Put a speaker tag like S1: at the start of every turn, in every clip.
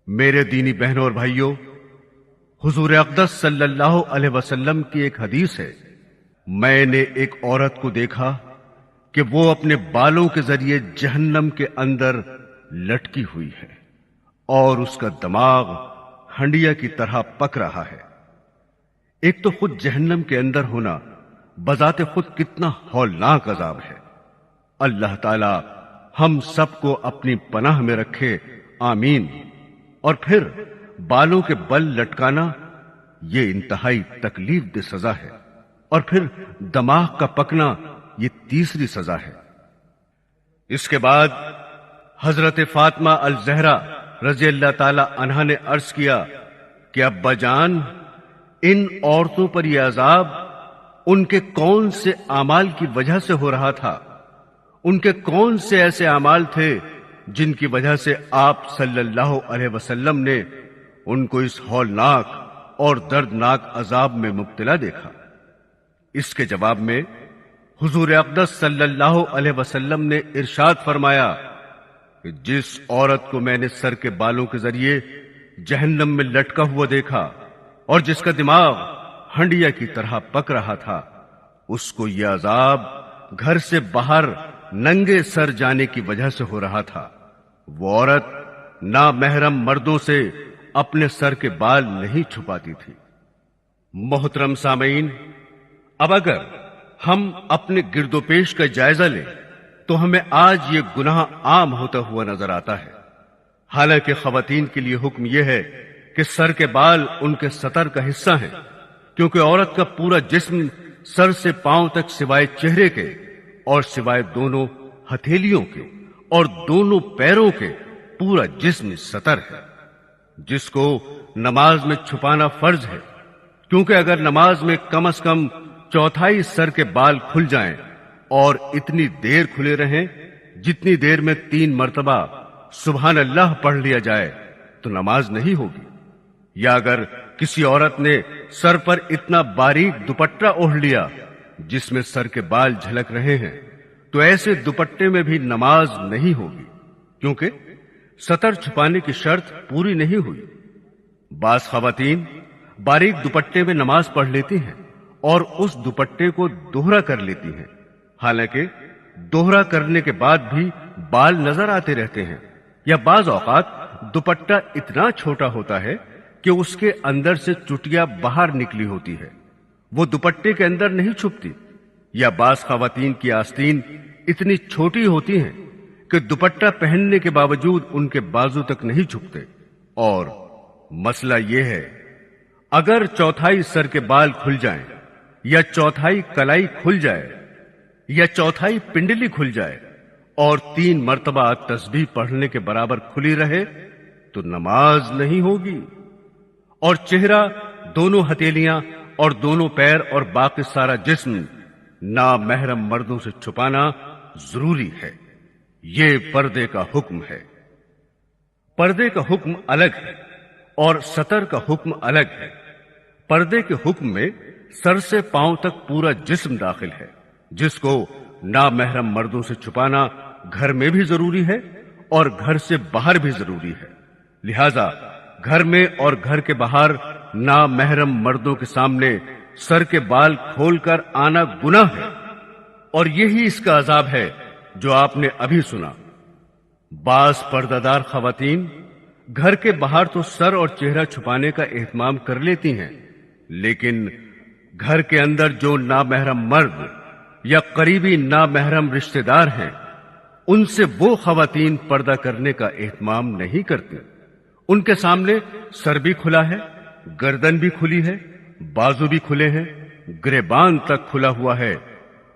S1: میرے دینی بہنوں اور بھائیوں، حضور اقدس صلی اللہ علیہ وسلم کی ایک حدیث ہے، میں نے ایک عورت کو دیکھا کہ وہ اپنے بالوں کے ذریعے جہنم کے اندر لٹکی ہوئی ہے اور اس کا دماغ ہنڈیا کی طرح پک رہا ہے۔ ایک تو خود جہنم کے اندر ہونا بذات خود کتنا ہولناک عذاب ہے۔ اللہ تعالی ہم سب کو اپنی پناہ میں رکھے، آمین۔ اور پھر بالوں کے بل لٹکانا یہ انتہائی تکلیف دہ سزا ہے، اور پھر دماغ کا پکنا یہ تیسری سزا ہے۔ اس کے بعد حضرت فاطمہ الزہرا رضی اللہ تعالی عنہا نے عرض کیا کہ ابا جان، ان عورتوں پر یہ عذاب ان کے کون سے اعمال کی وجہ سے ہو رہا تھا؟ ان کے کون سے ایسے اعمال تھے جن کی وجہ سے آپ صلی اللہ علیہ وسلم نے ان کو اس ہولناک اور دردناک عذاب میں مبتلا دیکھا؟ اس کے جواب میں حضور اقدس صلی اللہ علیہ وسلم نے ارشاد فرمایا کہ جس عورت کو میں نے سر کے بالوں کے ذریعے جہنم میں لٹکا ہوا دیکھا اور جس کا دماغ ہنڈیا کی طرح پک رہا تھا، اس کو یہ عذاب گھر سے باہر ننگے سر جانے کی وجہ سے ہو رہا تھا۔ وہ عورت نامحرم مردوں سے اپنے سر کے بال نہیں چھپاتی تھی۔ محترم سامعین، اب اگر ہم اپنے گرد و پیش کا جائزہ لیں تو ہمیں آج یہ گناہ عام ہوتا ہوا نظر آتا ہے۔ حالانکہ خواتین کے لیے حکم یہ ہے کہ سر کے بال ان کے ستر کا حصہ ہیں، کیونکہ عورت کا پورا جسم سر سے پاؤں تک سوائے چہرے کے اور سوائے دونوں ہتھیلیوں کے اور دونوں پیروں کے پورا جسم ستر ہے، جس کو نماز میں چھپانا فرض ہے، کیونکہ اگر نماز میں کم از کم چوتھائی سر کے بال کھل جائیں اور اتنی دیر کھلے رہیں جتنی دیر میں 3 مرتبہ سبحان اللہ پڑھ لیا جائے تو نماز نہیں ہوگی۔ یا اگر کسی عورت نے سر پر اتنا باریک دوپٹہ اوڑھ لیا جس میں سر کے بال جھلک رہے ہیں تو ایسے دوپٹے میں بھی نماز نہیں ہوگی، کیونکہ ستر چھپانے کی شرط پوری نہیں ہوئی۔ بعض خواتین باریک دوپٹے میں نماز پڑھ لیتی ہیں اور اس دوپٹے کو دوہرا کر لیتی ہیں، حالانکہ دوہرا کرنے کے بعد بھی بال نظر آتے رہتے ہیں، یا بعض اوقات دوپٹہ اتنا چھوٹا ہوتا ہے کہ اس کے اندر سے چٹیا باہر نکلی ہوتی ہے، وہ دوپٹے کے اندر نہیں چھپتی، یا بعض خواتین کی آستین اتنی چھوٹی ہوتی ہیں کہ دوپٹہ پہننے کے باوجود ان کے بازو تک نہیں چھپتے۔ اور مسئلہ یہ ہے، اگر چوتھائی سر کے بال کھل جائیں یا چوتھائی کلائی کھل جائے یا چوتھائی پنڈلی کھل جائے اور 3 مرتبہ تسبیح پڑھنے کے برابر کھلی رہے تو نماز نہیں ہوگی۔ اور چہرہ، دونوں ہتھیلیاں اور دونوں پیر اور باقی سارا جسم نامحرم مردوں سے چھپانا ضروری ہے۔ یہ پردے کا حکم ہے۔ پردے کا حکم الگ ہے اور ستر کا حکم الگ ہے۔ پردے کے حکم میں سر سے پاؤں تک پورا جسم داخل ہے، جس کو نامحرم مردوں سے چھپانا گھر میں بھی ضروری ہے اور گھر سے باہر بھی ضروری ہے۔ لہذا گھر میں اور گھر کے باہر نامحرم مردوں کے سامنے سر کے بال کھول کر آنا گناہ ہے، اور یہی اس کا عذاب ہے جو آپ نے ابھی سنا۔ بعض پردہ دار خواتین گھر کے باہر تو سر اور چہرہ چھپانے کا اہتمام کر لیتی ہیں، لیکن گھر کے اندر جو نامحرم مرد یا قریبی نامحرم رشتہ دار ہیں ان سے وہ خواتین پردہ کرنے کا اہتمام نہیں کرتی۔ ان کے سامنے سر بھی کھلا ہے، گردن بھی کھلی ہے، بازو بھی کھلے ہیں، گریبان تک کھلا ہوا ہے،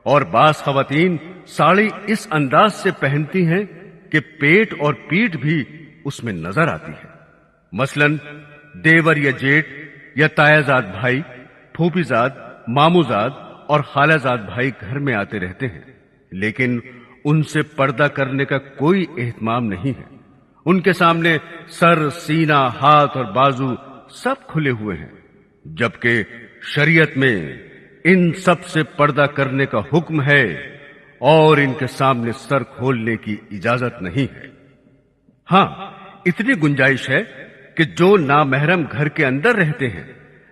S1: اور بعض خواتین ساڑی اس انداز سے پہنتی ہیں کہ پیٹ اور پیٹھ بھی اس میں نظر آتی ہے۔ مثلا دیور یا جیٹ یا تایا زاد بھائی، پھوپھی زاد، مامو زاد اور خالہ زاد بھائی گھر میں آتے رہتے ہیں، لیکن ان سے پردہ کرنے کا کوئی اہتمام نہیں ہے۔ ان کے سامنے سر، سینہ، ہاتھ اور بازو سب کھلے ہوئے ہیں، جبکہ شریعت میں ان سب سے پردہ کرنے کا حکم ہے اور ان کے سامنے سر کھولنے کی اجازت نہیں ہے۔ ہاں، اتنی گنجائش ہے کہ جو نامحرم گھر کے اندر رہتے ہیں،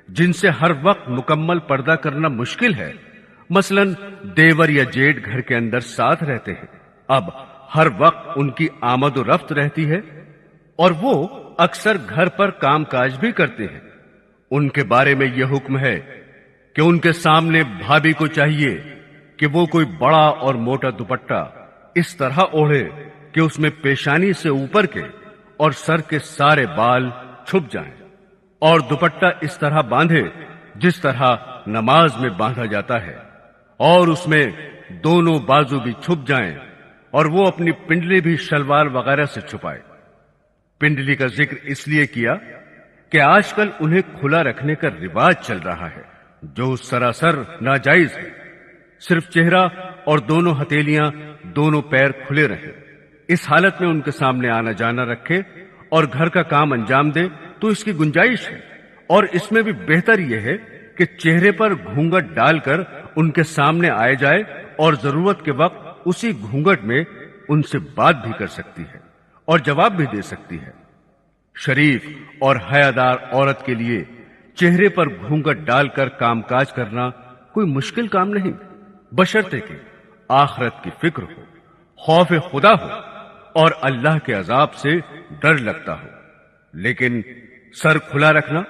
S1: جن سے ہر وقت مکمل پردہ کرنا مشکل ہے، مثلا دیور یا جیٹ گھر کے اندر ساتھ رہتے ہیں، اب ہر وقت ان کی آمد و رفت رہتی ہے اور وہ اکثر گھر پر کام کاج بھی کرتے ہیں، ان کے بارے میں یہ حکم ہے کہ ان کے سامنے بھابھی کو چاہیے کہ وہ کوئی بڑا اور موٹا دوپٹہ اس طرح اوڑھے کہ اس میں پیشانی سے اوپر کے اور سر کے سارے بال چھپ جائیں، اور دوپٹہ اس طرح باندھے جس طرح نماز میں باندھا جاتا ہے، اور اس میں دونوں بازو بھی چھپ جائیں، اور وہ اپنی پنڈلی بھی شلوار وغیرہ سے چھپائے۔ پنڈلی کا ذکر اس لیے کیا کہ آج کل انہیں کھلا رکھنے کا رواج چل رہا ہے، جو سراسر ناجائز ہے۔ صرف چہرہ اور دونوں ہتھیلیاں، دونوں پیر کھلے رہیں۔ اس حالت میں ان کے سامنے آنا جانا رکھے اور گھر کا کام انجام دے تو اس کی گنجائش ہے، اور اس میں بھی بہتر یہ ہے کہ چہرے پر گھونگھٹ ڈال کر ان کے سامنے آئے جائے، اور ضرورت کے وقت اسی گھونگھٹ میں ان سے بات بھی کر سکتی ہے اور جواب بھی دے سکتی ہے۔ شریف اور حیادار عورت کے لیے چہرے پر گھونگھٹ ڈال کر کام کاج کرنا کوئی مشکل کام نہیں، بشرطے کہ آخرت کی فکر ہو، خوف خدا ہو اور اللہ کے عذاب سے ڈر لگتا ہو۔ لیکن سر کھلا رکھنا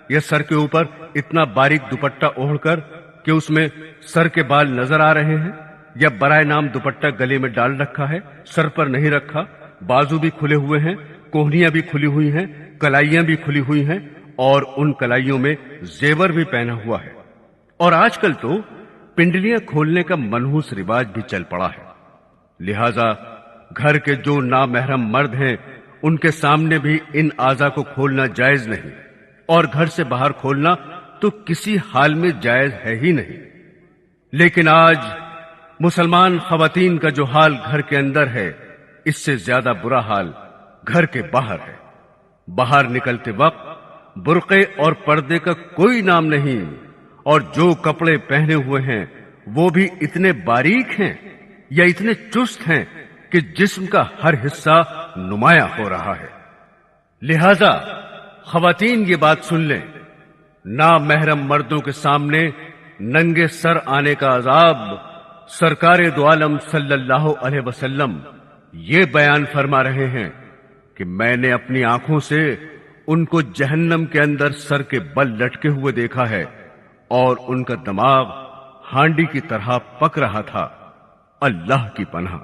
S1: یا سر کے اوپر اتنا باریک دوپٹہ اوڑھ کر کہ اس میں سر کے بال نظر آ رہے ہیں، یا برائے نام دوپٹہ گلے میں ڈال رکھا ہے، سر پر نہیں رکھا، بازو بھی کھلے ہوئے ہیں، کوہنیاں بھی کھلی ہوئی ہیں، کلائیاں بھی کھلی ہوئی ہیں، اور ان کلائیوں میں زیور بھی پہنا ہوا ہے۔ اور آج کل تو پنڈلیاں کھولنے کا منحوس رواج بھی چل پڑا ہے، لہذا گھر کے جو نامحرم مرد ہیں ان کے سامنے بھی ان اعضاء کو کھولنا جائز نہیں، اور گھر سے باہر کھولنا تو کسی حال میں جائز ہے ہی نہیں۔ لیکن آج مسلمان خواتین کا جو حال گھر کے اندر ہے، اس سے زیادہ برا حال گھر کے باہر ہے۔ باہر نکلتے وقت برقعے اور پردے کا کوئی نام نہیں، اور جو کپڑے پہنے ہوئے ہیں وہ بھی اتنے باریک ہیں یا اتنے چست ہیں کہ جسم کا ہر حصہ نمایاں ہو رہا ہے۔ لہذا خواتین یہ بات سن لیں، نامحرم مردوں کے سامنے ننگے سر آنے کا عذاب سرکار دو عالم صلی اللہ علیہ وسلم یہ بیان فرما رہے ہیں کہ میں نے اپنی آنکھوں سے ان کو جہنم کے اندر سر کے بل لٹکے ہوئے دیکھا ہے، اور ان کا دماغ ہانڈی کی طرح پک رہا تھا۔ اللہ کی پناہ۔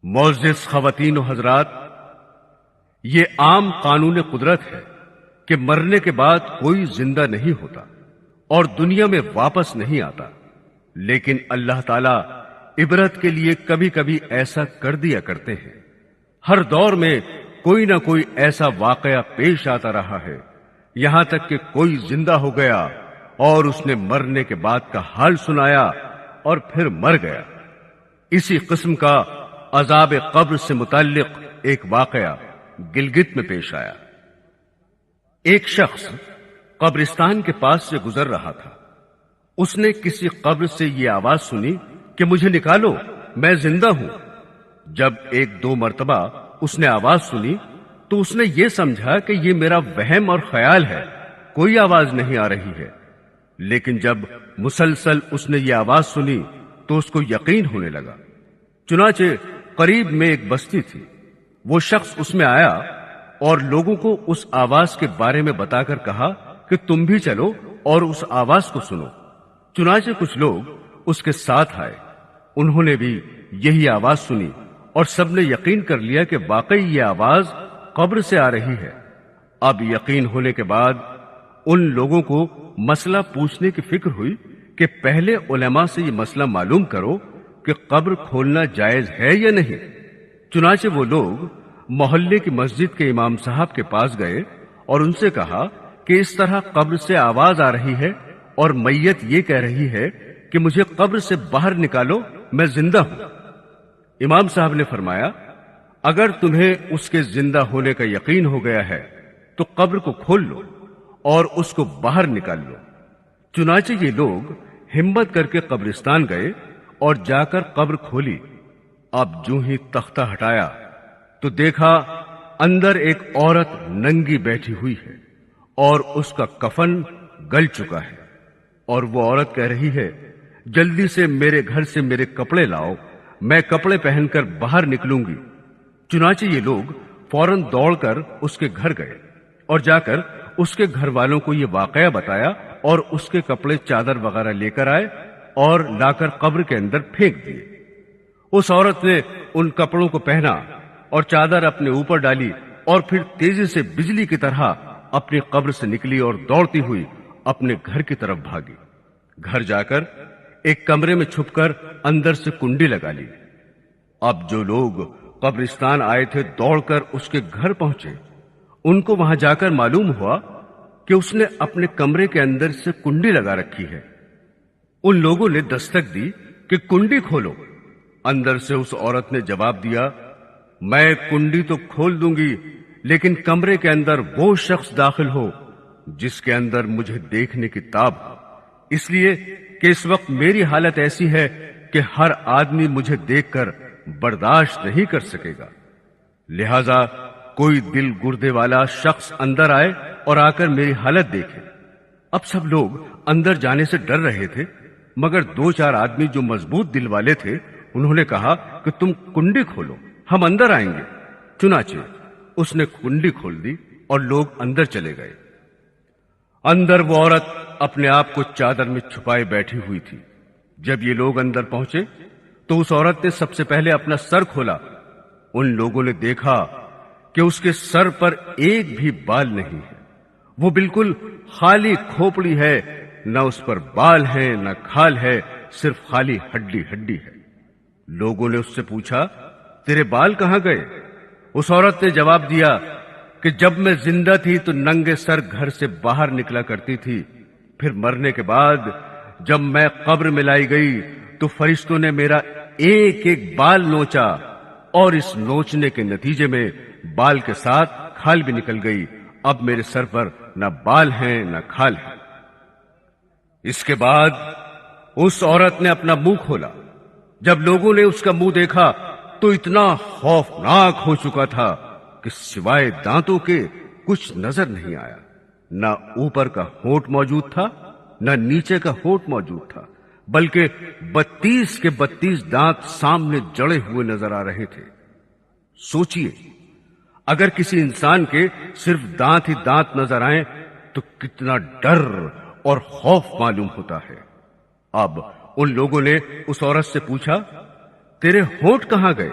S1: معزز خواتین و حضرات، یہ عام قانون قدرت ہے کہ مرنے کے بعد کوئی زندہ نہیں ہوتا اور دنیا میں واپس نہیں آتا، لیکن اللہ تعالی عبرت کے لیے کبھی کبھی ایسا کر دیا کرتے ہیں۔ ہر دور میں کوئی نہ کوئی ایسا واقعہ پیش آتا رہا ہے، یہاں تک کہ کوئی زندہ ہو گیا اور اس نے مرنے کے بعد کا حال سنایا اور پھر مر گیا۔ اسی قسم کا عذاب قبر سے متعلق ایک واقعہ گلگت میں پیش آیا۔ ایک شخص قبرستان کے پاس سے گزر رہا تھا۔ اس نے کسی قبر سے یہ آواز سنی کہ مجھے نکالو، میں زندہ ہوں۔ جب ایک دو مرتبہ اس نے آواز سنی تو اس نے یہ سمجھا کہ یہ میرا وہم اور خیال ہے، کوئی آواز نہیں آ رہی ہے۔ لیکن جب مسلسل اس نے یہ آواز سنی تو اس کو یقین ہونے لگا۔ چنانچہ قریب میں ایک بستی تھی، وہ شخص اس میں آیا اور لوگوں کو اس آواز کے بارے میں بتا کر کہا کہ تم بھی چلو اور اس آواز کو سنو۔ چنانچہ کچھ لوگ اس کے ساتھ آئے، انہوں نے بھی یہی آواز سنی اور سب نے یقین کر لیا کہ واقعی یہ آواز قبر سے آ رہی ہے۔ اب یقین ہونے کے بعد ان لوگوں کو مسئلہ پوچھنے کی فکر ہوئی کہ پہلے علماء سے یہ مسئلہ معلوم کرو کہ قبر کھولنا جائز ہے یا نہیں۔ چنانچہ وہ لوگ محلے کی مسجد کے امام صاحب کے پاس گئے اور ان سے کہا کہ اس طرح قبر سے آواز آ رہی ہے اور میت یہ کہہ رہی ہے کہ مجھے قبر سے باہر نکالو، میں زندہ ہوں۔ امام صاحب نے فرمایا، اگر تمہیں اس کے زندہ ہونے کا یقین ہو گیا ہے تو قبر کو کھول لو اور اس کو باہر نکال لو۔ چنانچہ یہ لوگ ہمت کر کے قبرستان گئے اور جا کر قبر کھولی۔ اب جو ہی تختہ ہٹایا تو دیکھا اندر ایک عورت ننگی بیٹھی ہوئی ہے اور اس کا کفن گل چکا ہے، اور وہ عورت کہہ رہی ہے جلدی سے میرے گھر سے میرے کپڑے لاؤ، میں کپڑے پہن کر باہر نکلوں گی۔ چنانچہ یہ لوگ فوراً دوڑ کر اس کے گھر گئے اور جا کر اس کے گھر والوں کو یہ واقعہ بتایا، اور اس کے کپڑے چادر وغیرہ لے کر آئے اور لا کر قبر کے اندر پھینک دیے۔ اس عورت نے ان کپڑوں کو پہنا اور چادر اپنے اوپر ڈالی، اور پھر تیزی سے بجلی کی طرح اپنی قبر سے نکلی اور دوڑتی ہوئی اپنے گھر کی طرف بھاگی۔ گھر جا کر ایک کمرے میں چھپ کر اندر سے کنڈی لگا لی۔ اب جو لوگ قبرستان آئے تھے دوڑ کر اس کے گھر پہنچے، ان کو وہاں جا کر معلوم ہوا کہ اس نے اپنے کمرے کے اندر سے کنڈی لگا رکھی ہے۔ ان لوگوں نے دستک دی کہ کنڈی کھولو۔ اندر سے اس عورت نے جواب دیا، میں کنڈی تو کھول دوں گی، لیکن کمرے کے اندر وہ شخص داخل ہو جس کے اندر مجھے دیکھنے کی تاب ہو، اس لیے کہ اس وقت میری حالت ایسی ہے کہ ہر آدمی مجھے دیکھ کر برداشت نہیں کر سکے گا، لہذا کوئی دل گردے والا شخص اندر آئے اور آ کر میری حالت دیکھے۔ اب سب لوگ اندر جانے سے ڈر رہے تھے، مگر دو چار آدمی جو مضبوط دل والے تھے انہوں نے کہا کہ تم کنڈی کھولو، ہم اندر آئیں گے۔ چنانچہ اس نے کنڈی کھول دی اور لوگ اندر چلے گئے۔ اندر وہ عورت اپنے آپ کو چادر میں چھپائے بیٹھی ہوئی تھی۔ جب یہ لوگ اندر پہنچے تو اس عورت نے سب سے پہلے اپنا سر کھولا۔ ان لوگوں نے دیکھا کہ اس کے سر پر ایک بھی بال نہیں ہے، وہ بالکل خالی کھوپڑی ہے، نہ اس پر بال ہے نہ کھال ہے، صرف خالی ہڈی ہڈی ہے۔ لوگوں نے اس سے پوچھا، تیرے بال کہاں گئے؟ اس عورت نے جواب دیا کہ جب میں زندہ تھی تو ننگے سر گھر سے باہر نکلا کرتی تھی، پھر مرنے کے بعد جب میں قبر میں لائی گئی تو فرشتوں نے میرا ایک ایک بال نوچا، اور اس نوچنے کے نتیجے میں بال کے ساتھ کھال بھی نکل گئی۔ اب میرے سر پر نہ بال ہیں نہ کھال ہے۔ اس کے بعد اس عورت نے اپنا منہ کھولا۔ جب لوگوں نے اس کا منہ دیکھا تو اتنا خوفناک ہو چکا تھا کہ سوائے دانتوں کے کچھ نظر نہیں آیا۔ نہ اوپر کا ہونٹ موجود تھا نہ نیچے کا ہونٹ موجود تھا، بلکہ 32 کے 32 دانت سامنے جڑے ہوئے نظر آ رہے تھے۔ سوچئے، اگر کسی انسان کے صرف دانت ہی دانت نظر آئیں تو کتنا ڈر اور خوف معلوم ہوتا ہے۔ اب ان لوگوں نے اس عورت سے پوچھا، تیرے ہونٹ کہاں گئے؟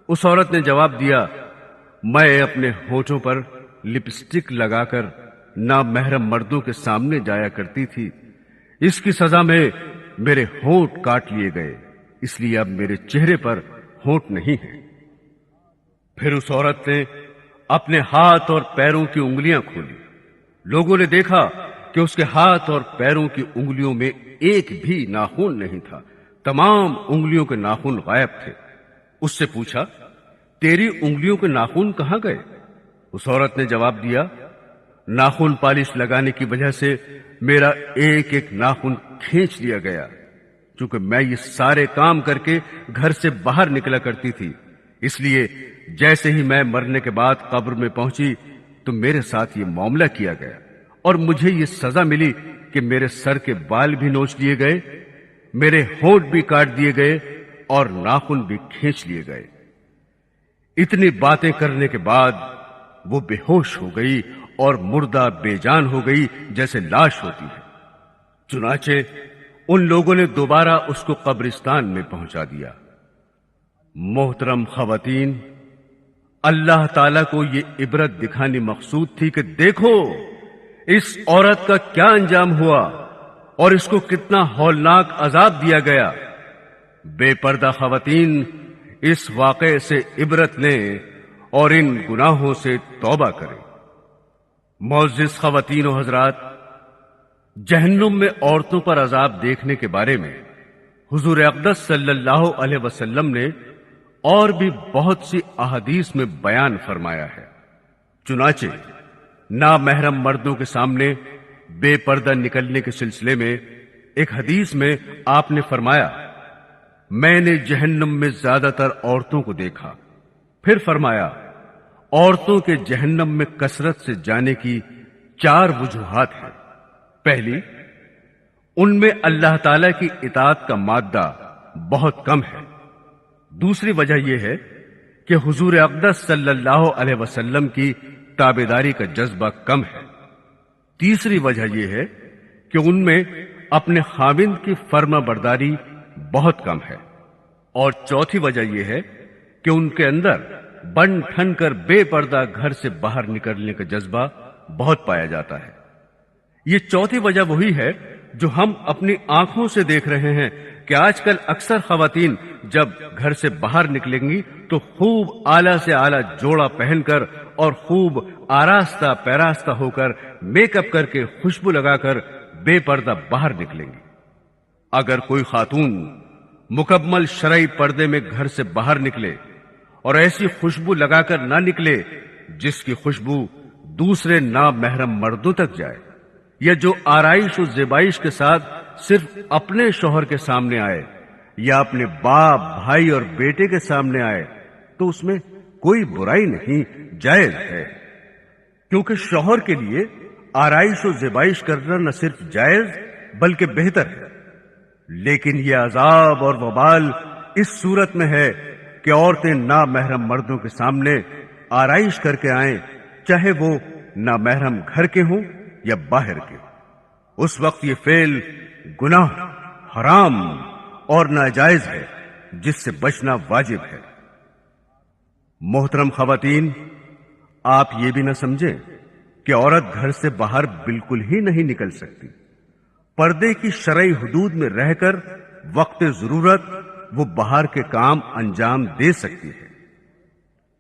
S1: اس عورت نے جواب دیا، میں اپنے ہونٹوں پر لپسٹک لگا کر نامحرم مردوں کے سامنے جایا کرتی تھی، اس کی سزا میں میرے ہونٹ کاٹ لیے گئے، اس لیے اب میرے چہرے پر ہونٹ نہیں ہے۔ پھر اس عورت نے اپنے ہاتھ اور پیروں کی انگلیاں کھولی۔ لوگوں نے دیکھا کہ اس کے ہاتھ اور پیروں کی انگلیوں میں ایک بھی ناخن نہیں تھا، تمام انگلیوں کے ناخن غائب تھے۔ اس سے پوچھا، تیری انگلیوں کے ناخن کہاں گئے؟ اس عورت نے جواب دیا، ناخن پالش لگانے کی وجہ سے میرا ایک ایک ناخن کھینچ لیا گیا، چونکہ میں یہ سارے کام کر کے گھر سے باہر نکلا کرتی تھی، اس لیے جیسے ہی میں مرنے کے بعد قبر میں پہنچی تو میرے ساتھ یہ معاملہ کیا گیا، اور مجھے یہ سزا ملی کہ میرے سر کے بال بھی نوچ لیے گئے، میرے ہونٹ بھی کاٹ دیے گئے اور ناخن بھی کھینچ لیے گئے۔ اتنی باتیں کرنے کے بعد وہ بے ہوش ہو گئی اور مردہ بے جان ہو گئی جیسے لاش ہوتی ہے۔ چنانچہ ان لوگوں نے دوبارہ اس کو قبرستان میں پہنچا دیا۔ محترم خواتین، اللہ تعالیٰ کو یہ عبرت دکھانی مقصود تھی کہ دیکھو اس عورت کا کیا انجام ہوا اور اس کو کتنا ہولناک عذاب دیا گیا۔ بے پردہ خواتین اس واقعے سے عبرت لیں اور ان گناہوں سے توبہ کریں۔ معزز خواتین و حضرات، جہنم میں عورتوں پر عذاب دیکھنے کے بارے میں حضور اقدس صلی اللہ علیہ وسلم نے اور بھی بہت سی احادیث میں بیان فرمایا ہے۔ چنانچہ نامحرم مردوں کے سامنے بے پردہ نکلنے کے سلسلے میں ایک حدیث میں آپ نے فرمایا، میں نے جہنم میں زیادہ تر عورتوں کو دیکھا۔ پھر فرمایا، عورتوں کے جہنم میں کثرت سے جانے کی 4 وجوہات ہیں۔ پہلی، ان میں اللہ تعالی کی اطاعت کا مادہ بہت کم ہے۔ دوسری وجہ یہ ہے کہ حضور اقدس صلی اللہ علیہ وسلم کی تابعداری کا جذبہ کم ہے۔ تیسری وجہ یہ ہے کہ ان میں اپنے خاوند کی فرما برداری بہت کم ہے۔ اور چوتھی وجہ یہ ہے کہ ان کے اندر بن ٹھن کر بے پردہ گھر سے باہر نکلنے کا جذبہ بہت پایا جاتا ہے۔ یہ چوتھی وجہ وہی ہے جو ہم اپنی آنکھوں سے دیکھ رہے ہیں کہ آج کل اکثر خواتین جب گھر سے باہر نکلیں گی تو خوب اعلیٰ سے اعلیٰ جوڑا پہن کر اور خوب آراستہ پیراستہ ہو کر میک اپ کر کے خوشبو لگا کر بے پردہ باہر نکلیں گی۔ اگر کوئی خاتون مکمل شرعی پردے میں گھر سے باہر نکلے اور ایسی خوشبو لگا کر نہ نکلے جس کی خوشبو دوسرے نامحرم مردوں تک جائے، یا جو آرائش و زیبائش کے ساتھ صرف اپنے شوہر کے سامنے آئے یا اپنے باپ، بھائی اور بیٹے کے سامنے آئے، تو اس میں کوئی برائی نہیں، جائز ہے۔ کیونکہ شوہر کے لیے آرائش و زیبائش کرنا نہ صرف جائز بلکہ بہتر ہے، لیکن یہ عذاب اور وبال اس صورت میں ہے کہ عورتیں نامحرم مردوں کے سامنے آرائش کر کے آئیں، چاہے وہ نامحرم گھر کے ہوں یا باہر کے۔ اس وقت یہ فعل گناہ، حرام اور ناجائز ہے جس سے بچنا واجب ہے۔ محترم خواتین، آپ یہ بھی نہ سمجھیں کہ عورت گھر سے باہر بالکل ہی نہیں نکل سکتی۔ پردے کی شرعی حدود میں رہ کر وقت ضرورت وہ باہر کے کام انجام دے سکتی ہے۔